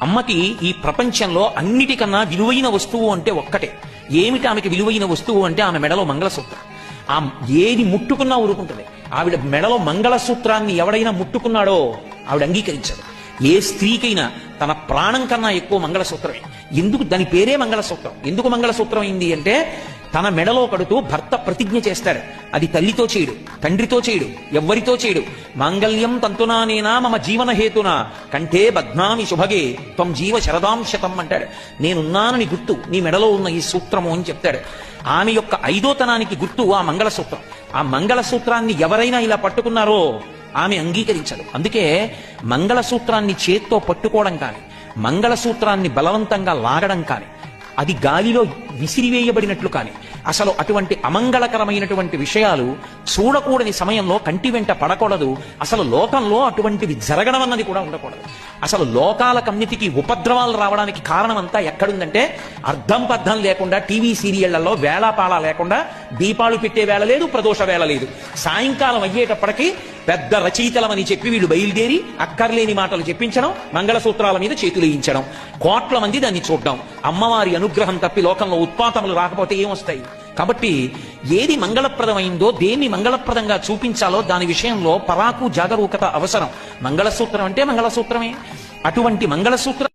అమ్మకి ఈ ప్రపంచంలో అన్నిటికన్నా విలువైన వస్తువు అంటే ఒక్కటే. ఏమిటి ఆమెకి విలువైన వస్తువు అంటే ఆమె మెడలో మంగళసూత్రం. ఆ ఏది ముట్టుకున్నా ఊరుకుంటుంది. ఆవిడ మెడలో మంగళసూత్రాన్ని ఎవడైనా ముట్టుకున్నాడో ఆవిడ అంగీకరించదు. ఏ స్త్రీకైనా తన ప్రాణం కన్నా ఎక్కువ మంగళసూత్రమే. ఎందుకు దాని పేరే మంగళసూత్రం? ఎందుకు మంగళసూత్రం అయింది అంటే తన మెడలో కడుతూ భర్త ప్రతిజ్ఞ చేస్తాడు. అది తల్లితో చేయడు, తండ్రితో చేయడు, ఎవ్వరితో చేయడు. మాంగళ్యం తంతునానేనా మమ జీవన హేతునా కంఠే బధ్నామి శుభగే త్వం జీవ శరదాంశతం అంటాడు. నేనున్నానని గుర్తు నీ మెడలో ఉన్న ఈ సూత్రము అని చెప్తాడు. ఆమె యొక్క ఐదోతనానికి గుర్తు ఆ మంగళసూత్రం. ఆ మంగళసూత్రాన్ని ఎవరైనా ఇలా పట్టుకున్నారో ఆమె అంగీకరించదు. అందుకే మంగళసూత్రాన్ని చేత్తో పట్టుకోవడం కానీ, మంగళసూత్రాన్ని బలవంతంగా లాగడం కానీ, అది గాలిలో విసిరివేయబడినట్లు కానీ, అసలు అటువంటి అమంగళకరమైనటువంటి విషయాలు చూడకూడని సమయంలో కంటి వెంట పడకూడదు. అసలు లోకంలో అటువంటివి జరగడం అన్నది కూడా ఉండకూడదు. అసలు లోకాలకన్నిటికీ ఉపద్రవాలు రావడానికి కారణం అంతా ఎక్కడుందంటే అర్థం పర్థం లేకుండా టీవీ సీరియళ్లలో వేళాపాళ లేకుండా దీపాలు పెట్టే వేళ లేదు, ప్రదోష వేళ లేదు. సాయంకాలం అయ్యేటప్పటికీ పెద్ద రచయితలమని చెప్పి వీళ్ళు బయలుదేరి అక్కర్లేని మాటలు చెప్పించడం, మంగళసూత్రాల మీద చేతులు వేయించడం, కోట్ల మంది దాన్ని చూడడం. అమ్మవారి అనుగ్రహం తప్పి లోకంలో ఉత్పాతములు రాకపోతే ఏమొస్తాయి? కాబట్టి ఏది మంగళప్రదమైందో, దేన్ని మంగళప్రదంగా చూపించాలో దాని విషయంలో పరాకు జాగరూకత అవసరం. మంగళసూత్రం అంటే మంగళసూత్రమే. అటువంటి మంగళసూత్రం